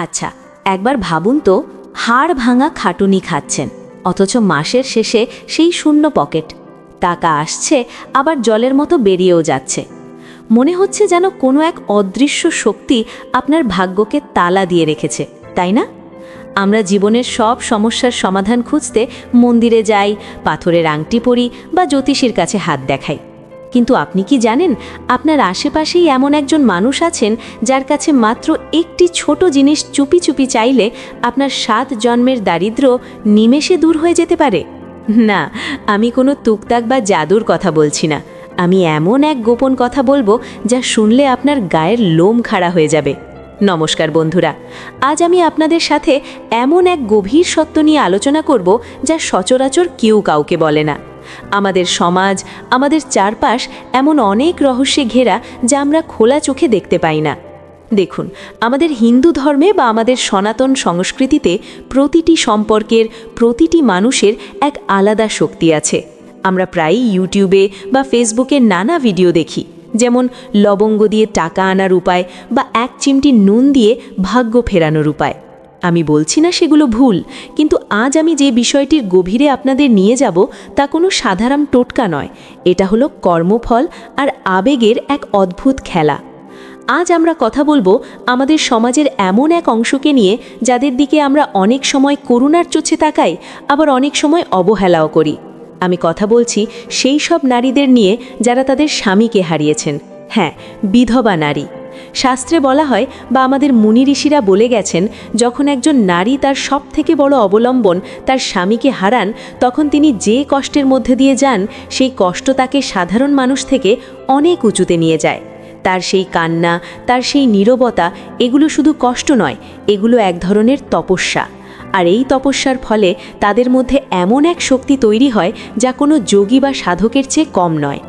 আচ্ছা, একবার ভাবুন তো, হাড় ভাঙা খাটুনি খাচ্ছেন, অথচ মাসের শেষে সেই শূন্য পকেট। টাকা আসছে, আবার জলের মতো বেরিয়েও যাচ্ছে। মনে হচ্ছে যেন কোনো এক অদৃশ্য শক্তি আপনার ভাগ্যকে তালা দিয়ে রেখেছে, তাই না? আমরা জীবনের সব সমস্যার সমাধান খুঁজতে মন্দিরে যাই, পাথরের আংটি পরি বা জ্যোতিষীর কাছে হাত দেখাই। কিন্তু আপনি কি জানেন, আপনার আশেপাশেই এমন একজন মানুষ আছেন যার কাছে মাত্র একটি ছোট জিনিস চুপি চুপি চাইলে আপনার 7 জন্মের দারিদ্র্য নিমেষে দূর হয়ে যেতে পারে? না, আমি কোনো তুকতাক বা জাদুর কথা বলছি না। আমি এমন এক গোপন কথা বলবো যা শুনলে আপনার গায়ের লোম খাড়া হয়ে যাবে। নমস্কার বন্ধুরা, আজ আমি আপনাদের সাথে এমন এক গভীর সত্য নিয়ে আলোচনা করব যা সচরাচর কেউ কাউকে বলে না। আমাদের সমাজ, আমাদের চারপাশ এমন অনেক রহস্যে ঘেরা যা আমরা খোলা চোখে দেখতে পাই না। দেখুন, আমাদের হিন্দু ধর্মে বা আমাদের সনাতন সংস্কৃতিতে প্রতিটি সম্পর্কের, প্রতিটি মানুষের এক আলাদা শক্তি আছে। আমরা প্রায়ই ইউটিউবে বা ফেসবুকে নানা ভিডিও দেখি, যেমন লবঙ্গ দিয়ে টাকা আনার উপায় বা 1 চিমটি নুন দিয়ে ভাগ্য ফেরানোর উপায়। আমি বলছি না সেগুলো ভুল, কিন্তু আজ আমি যে বিষয়টির গভীরে আপনাদের নিয়ে যাব তা কোনো সাধারণ টোটকা নয়। এটা হলো কর্মফল আর আবেগের এক অদ্ভুত খেলা। আজ আমরা কথা বলবো আমাদের সমাজের এমন এক অংশকে নিয়ে যাদের দিকে আমরা অনেক সময় করুণার চোখে তাকাই, আবার অনেক সময় অবহেলাও করি। আমি কথা বলছি সেই সব নারীদের নিয়ে যারা তাদের স্বামীকে হারিয়েছেন। হ্যাঁ, বিধবা নারী। শাস্ত্রে বলা হয় বা আমাদের মুনি ঋষিরা বলে গেছেন, যখন একজন নারী তার সবথেকে বড় অবলম্বন তার স্বামীকে হারান, তখন তিনি যে কষ্টের মধ্যে দিয়ে যান, সেই কষ্ট তাকে সাধারণ মানুষ থেকে অনেক উঁচুতে নিয়ে যায়। তার সেই কান্না, তার সেই নীরবতা, এগুলো শুধু কষ্ট নয়, এগুলো এক ধরনের তপস্যা। আর এই তপস্যার ফলে তাদের মধ্যে এমন এক শক্তি তৈরি হয় যা কোনো যোগী বা সাধকের চেয়ে কম নয়।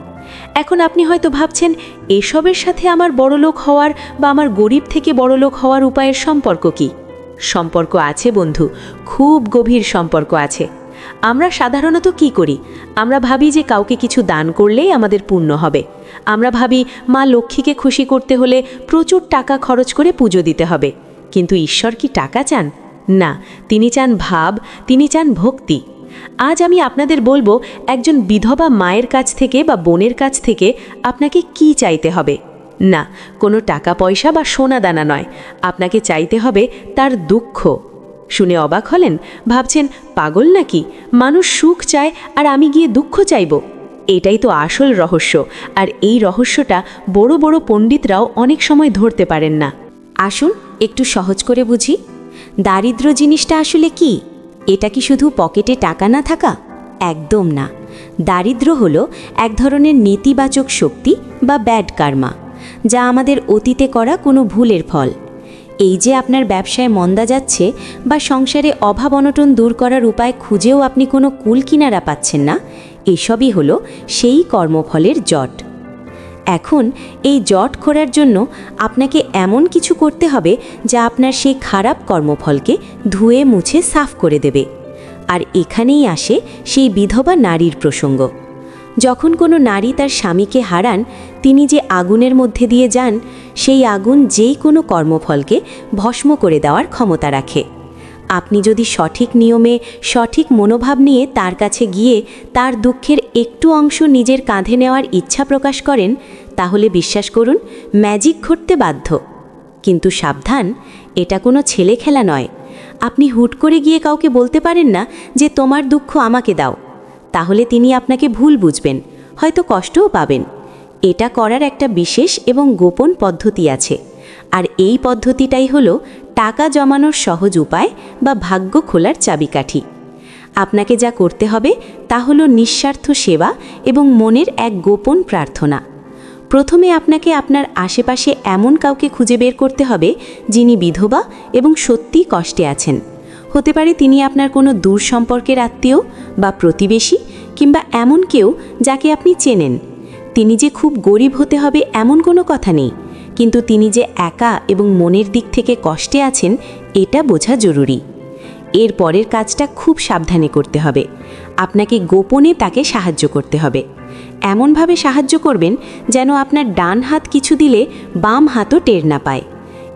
এখন আপনি হয়তো ভাবছেন, এসবের সাথে আমার বড়লোক হওয়ার বা আমার গরিব থেকে বড়লোক হওয়ার উপায়ের সম্পর্ক কি? সম্পর্ক আছে বন্ধু, খুব গভীর সম্পর্ক আছে। আমরা সাধারণত কি করি? আমরা ভাবি যে কাউকে কিছু দান করলেই আমাদের পুণ্য হবে। আমরা ভাবি মা লক্ষ্মীকে খুশি করতে হলে প্রচুর টাকা খরচ করে পুজো দিতে হবে। কিন্তু ঈশ্বর কি টাকা চান? না, তিনি চান ভাব, তিনি চান ভক্তি। আজ আমি আপনাদের বলবো, একজন বিধবা মায়ের কাছ থেকে বা বোনের কাছ থেকে আপনাকে কি চাইতে হবে। না, কোনো টাকা পয়সা বা সোনা দানা নয়, আপনাকে চাইতে হবে তার দুঃখ। শুনে অবাক হলেন? ভাবছেন পাগল নাকি, মানুষ সুখ চায় আর আমি গিয়ে দুঃখ চাইব? এটাই তো আসল রহস্য, আর এই রহস্যটা বড় বড় পণ্ডিতরাও অনেক সময় ধরতে পারেন না। আসুন একটু সহজ করে বুঝি। দারিদ্র্য জিনিসটা আসলে কি? এটা কি শুধু পকেটে টাকা না থাকা? একদম না। দারিদ্র্য হলো এক ধরনের নেতিবাচক শক্তি বা ব্যাড কার্মা, যা আমাদের অতীতে করা কোনো ভুলের ফল। এই যে আপনার ব্যবসায় মন্দা যাচ্ছে বা সংসারে অভাব অনটন দূর করার উপায় খুঁজেও আপনি কোনো কুল কিনারা পাচ্ছেন না, এসবই হলো সেই কর্মফলের জট। এখন এই জট খোঁড়ার জন্য আপনাকে এমন কিছু করতে হবে যা আপনার সেই খারাপ কর্মফলকে ধুয়ে মুছে সাফ করে দেবে। আর এখানেই আসে সেই বিধবা নারীর প্রসঙ্গ। যখন কোনো নারী তার স্বামীকে হারান, তিনি যে আগুনের মধ্যে দিয়ে যান, সেই আগুন যেই কোনো কর্মফলকে ভস্ম করে দেওয়ার ক্ষমতা রাখে। আপনি যদি সঠিক নিয়মে, সঠিক মনোভাব নিয়ে তার কাছে গিয়ে তার দুঃখের একটু অংশ নিজের কাঁধে নেওয়ার ইচ্ছা প্রকাশ করেন, তাহলে বিশ্বাস করুন, ম্যাজিক ঘটতে বাধ্য। কিন্তু সাবধান, এটা কোনো ছেলে খেলা নয়। আপনি হুট করে গিয়ে কাউকে বলতে পারেন না যে তোমার দুঃখ আমাকে দাও। তাহলে তিনি আপনাকে ভুল বুঝবেন, হয়তো কষ্টও পাবেন। এটা করার একটা বিশেষ এবং গোপন পদ্ধতি আছে, আর এই পদ্ধতিটাই হলো টাকা জমানোর সহজ উপায় বা ভাগ্য খোলার চাবিকাঠি। আপনাকে যা করতে হবে তা হলো নিঃস্বার্থ সেবা এবং মনের এক গোপন প্রার্থনা। প্রথমে আপনাকে আপনার আশেপাশে এমন কাউকে খুঁজে বের করতে হবে যিনি বিধবা এবং সত্যিই কষ্টে আছেন। হতে পারে তিনি আপনার কোনো দূর সম্পর্কের আত্মীয় বা প্রতিবেশী, কিংবা এমন কেউ যাকে আপনি চেনেন। তিনি যে খুব গরিব হতে হবে এমন কোনো কথা নেই, কিন্তু তিনি যে একা এবং মনের দিক থেকে কষ্টে আছেন এটা বোঝা জরুরি। এর পরের কাজটা খুব সাবধানে করতে হবে। আপনাকে গোপনে তাকে সাহায্য করতে হবে। এমনভাবে সাহায্য করবেন যেন আপনার ডান হাত কিছু দিলে বাম হাতও টের না পায়।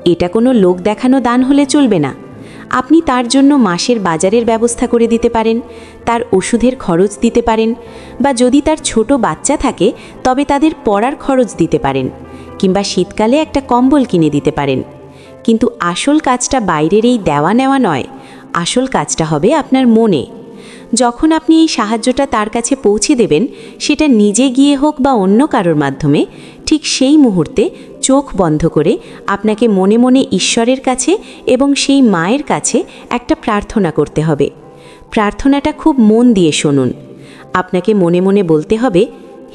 এটা কোনো লোক দেখানো দান হলে চলবে না। আপনি তার জন্য মাসের বাজারের ব্যবস্থা করে দিতে পারেন, তার ওষুধের খরচ দিতে পারেন, বা যদি তার ছোট বাচ্চা থাকে তবে তাদের পড়ার খরচ দিতে পারেন, কিংবা শীতকালে একটা কম্বল কিনে দিতে পারেন। কিন্তু আসল কাজটা বাইরের এই দেওয়া নেওয়া নয়, আসল কাজটা হবে আপনার মনে। যখন আপনি এই সাহায্যটা তার কাছে পৌঁছে দেবেন, সেটা নিজে গিয়ে হোক বা অন্য কারোর মাধ্যমে, ঠিক সেই মুহূর্তে চোখ বন্ধ করে আপনাকে মনে মনে ঈশ্বরের কাছে এবং সেই মায়ের কাছে একটা প্রার্থনা করতে হবে। প্রার্থনাটা খুব মন দিয়ে শুনুন। আপনাকে মনে মনে বলতে হবে,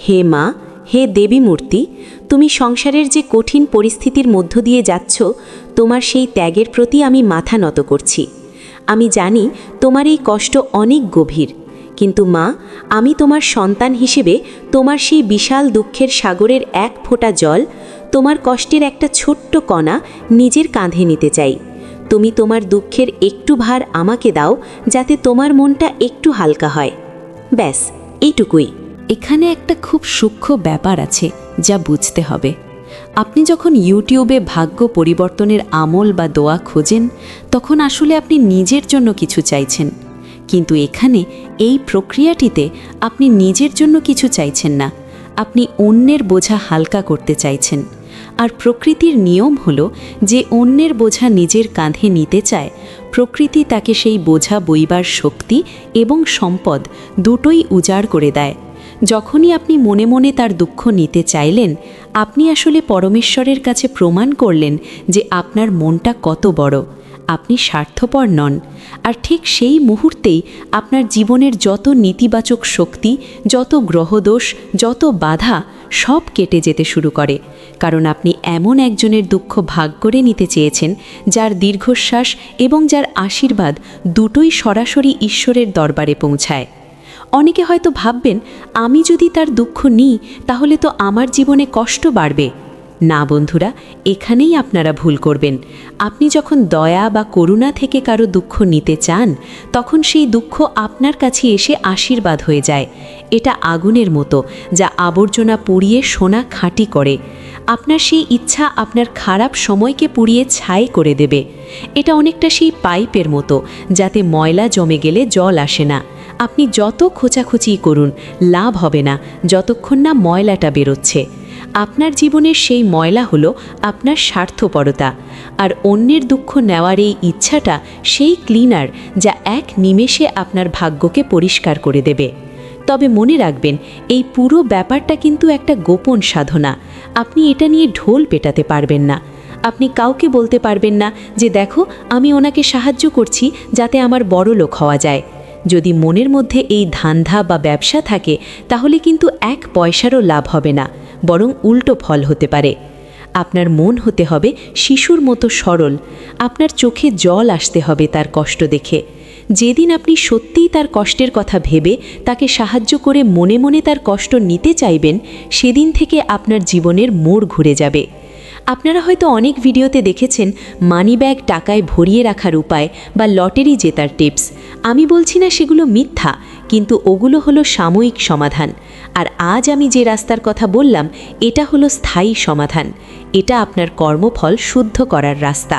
হে মা, হে দেবী মূর্তি, তুমি সংসারের যে কঠিন পরিস্থিতির মধ্য দিয়ে যাচ্ছ, তোমার সেই ত্যাগের প্রতি আমি মাথা নত করছি। আমি জানি তোমার এই কষ্ট অনেক গভীর, কিন্তু মা, আমি তোমার সন্তান হিসেবে তোমার সেই বিশাল দুঃখের সাগরের এক ফোঁটা জল, তোমার কষ্টের একটা ছোট্ট কণা নিজের কাঁধে নিতে চাই। তুমি তোমার দুঃখের একটু ভার আমাকে দাও, যাতে তোমার মনটা একটু হালকা হয়। ব্যাস, এইটুকুই। এখানে একটা খুব সূক্ষ্ম ব্যাপার আছে যা বুঝতে হবে। আপনি যখন ইউটিউবে ভাগ্য পরিবর্তনের আমল বা দোয়া খোঁজেন, তখন আসলে আপনি নিজের জন্য কিছু চাইছেন। কিন্তু এখানে এই প্রক্রিয়াটিতে আপনি নিজের জন্য কিছু চাইছেন না, আপনি অন্যের বোঝা হালকা করতে চাইছেন। আর প্রকৃতির নিয়ম হলো যে অন্যের বোঝা নিজের কাঁধে নিতে চায়, প্রকৃতি তাকে সেই বোঝা বইবার শক্তি এবং সম্পদ দুটোই উজাড় করে দেয়। যখনই আপনি মনে মনে তার দুঃখ নিতে চাইলেন, আপনি আসলে পরমেশ্বরের কাছে প্রমাণ করলেন যে আপনার মনটা কত বড়, আপনি স্বার্থপর নন। আর ঠিক সেই মুহূর্তেই আপনার জীবনের যত নেতিবাচক শক্তি, যত গ্রহদোষ, যত বাধা, সব কেটে যেতে শুরু করে। কারণ আপনি এমন একজনের দুঃখ ভাগ করে নিতে চেয়েছেন, যার দীর্ঘশ্বাস এবং যার আশীর্বাদ দুটোই সরাসরি ঈশ্বরের দরবারে পৌঁছায়। অনেকে হয়তো ভাববেন, আমি যদি তার দুঃখ নিই তাহলে তো আমার জীবনে কষ্ট বাড়বে। না বন্ধুরা, এখানেই আপনারা ভুল করবেন। আপনি যখন দয়া বা করুণা থেকে কারো দুঃখ নিতে চান, তখন সেই দুঃখ আপনার কাছে এসে আশীর্বাদ হয়ে যায়। এটা আগুনের মতো, যা আবর্জনা পুড়িয়ে সোনা খাঁটি করে। আপনার সেই ইচ্ছা আপনার খারাপ সময়কে পুড়িয়ে ছাই করে দেবে। এটা অনেকটা সেই পাইপের মতো, যাতে ময়লা জমে গেলে জল আসে না। আপনি যত খোঁচাখুচি করুন, লাভ হবে না যতক্ষণ না ময়লাটা বেরোচ্ছে। আপনার জীবনের সেই ময়লা হলো আপনার স্বার্থপরতা, আর অন্যের দুঃখ নেওয়ার এই ইচ্ছাটা সেই ক্লিনার, যা এক নিমেষে আপনার ভাগ্যকে পরিষ্কার করে দেবে। তবে মনে রাখবেন, এই পুরো ব্যাপারটা কিন্তু একটা গোপন সাধনা। আপনি এটা নিয়ে ঢোল পেটাতে পারবেন না। আপনি কাউকে বলতে পারবেন না যে দেখো, আমি ওনাকে সাহায্য করছি যাতে আমার বড় লোক হওয়া যায়। যদি মনের মধ্যে এই ধান্ধা বা ব্যবসা থাকে, তাহলে কিন্তু এক পয়সারও লাভ হবে না, বরং উল্টো ফল হতে পারে। আপনার মন হতে হবে শিশুর মতো সরল। আপনার চোখে জল আসতে হবে তার কষ্ট দেখে। যেদিন আপনি সত্যিই তার কষ্টের কথা ভেবে তাকে সাহায্য করে মনে মনে তার কষ্ট নিতে চাইবেন, সেদিন থেকে আপনার জীবনের মোড় ঘুরে যাবে। আপনারা হয়তো অনেক ভিডিওতে দেখেছেন মানিব্যাগ টাকায় ভরিয়ে রাখার উপায় বা লটারি জেতার টিপস। আমি বলছি না সেগুলো মিথ্যা, কিন্তু ওগুলো হলো সাময়িক সমাধান। আর আজ আমি যে রাস্তার কথা বললাম, এটা হলো স্থায়ী সমাধান। এটা আপনার কর্মফল শুদ্ধ করার রাস্তা।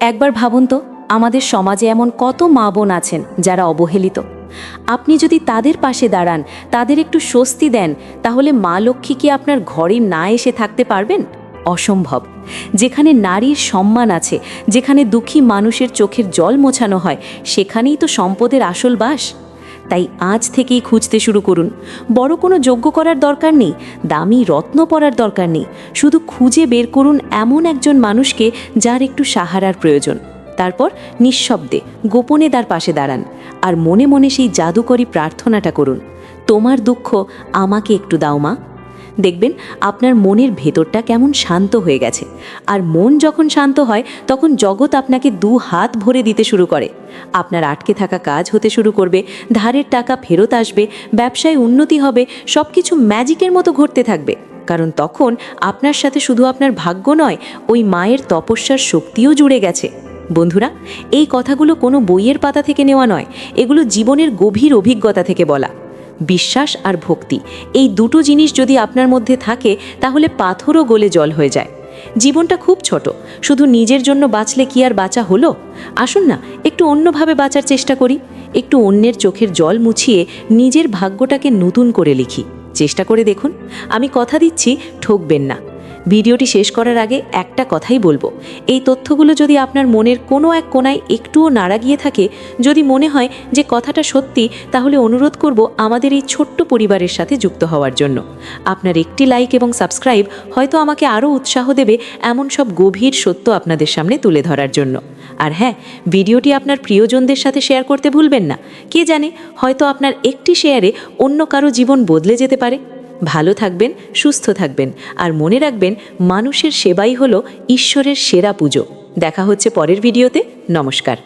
একবার ভাবুন তো, আমাদের সমাজে এমন কত মা বোন আছেন যারা অবহেলিত। আপনি যদি তাদের পাশে দাঁড়ান, তাদের একটু স্বস্তি দেন, তাহলে মা লক্ষ্মী কি আপনার ঘরে না এসে থাকতে পারবেন? অসম্ভব। যেখানে নারীর সম্মান আছে, যেখানে দুঃখী মানুষের চোখের জল মোছানো হয়, সেখানেই তো সম্পদের আসল বাস। তাই আজ থেকেই খুঁজতে শুরু করুন। বড় কোনো যজ্ঞ করার দরকার নেই, দামি রত্ন পরার দরকার নেই। শুধু খুঁজে বের করুন এমন একজন মানুষকে যার একটু সাহারার প্রয়োজন। তারপর নিঃশব্দে গোপনে তার পাশে দাঁড়ান, আর মনে মনে সেই জাদুকরী প্রার্থনাটা করুন, তোমার দুঃখ আমাকে একটু দাও মা। দেখবেন আপনার মনের ভেতরটা কেমন শান্ত হয়ে গেছে। আর মন যখন শান্ত হয়, তখন জগৎ আপনাকে 2 হাত ভরে দিতে শুরু করে। আপনার আটকে থাকা কাজ হতে শুরু করবে, ধারের টাকা ফেরত আসবে, ব্যবসায় উন্নতি হবে, সব কিছু ম্যাজিকের মতো ঘটতে থাকবে। কারণ তখন আপনার সাথে শুধু আপনার ভাগ্য নয়, ওই মায়ের তপস্যার শক্তিও জুড়ে গেছে। বন্ধুরা, এই কথাগুলো কোনো বইয়ের পাতা থেকে নেওয়া নয়, এগুলো জীবনের গভীর অভিজ্ঞতা থেকে বলা। বিশ্বাস আর ভক্তি, এই দুটো জিনিস যদি আপনার মধ্যে থাকে, তাহলে পাথরও গলে জল হয়ে যায়। জীবনটা খুব ছোট, শুধু নিজের জন্য বাঁচলে কি আর বাঁচা হলো? আসুন না একটু অন্যভাবে বাঁচার চেষ্টা করি, একটু অন্যের চোখের জল মুছিয়ে নিজের ভাগ্যটাকে নতুন করে লিখি। চেষ্টা করে দেখুন, আমি কথা দিচ্ছি ঠকবেন না। ভিডিওটি শেষ করার আগে একটা কথাই বলবো, এই তথ্যগুলো যদি আপনার মনের কোনো এক কোণায় একটুও নাড়া গিয়ে থাকে, যদি মনে হয় যে কথাটা সত্যি, তাহলে অনুরোধ করব আমাদের এই ছোট্ট পরিবারের সাথে যুক্ত হওয়ার জন্য। আপনার একটি লাইক এবং সাবস্ক্রাইব হয়তো আমাকে আরও উৎসাহ দেবে এমন সব গভীর সত্য আপনাদের সামনে তুলে ধরার জন্য। আর হ্যাঁ, ভিডিওটি আপনার প্রিয়জনদের সাথে শেয়ার করতে ভুলবেন না। কে জানে, হয়তো আপনার একটি শেয়ারে অন্য কারো জীবন বদলে যেতে পারে। ভালো থাকবেন, সুস্থ থাকবেন, আর মনে রাখবেন মানুষের সেবাই হলো ঈশ্বরের সেরা পুজো। দেখা হচ্ছে পরের ভিডিওতে। নমস্কার।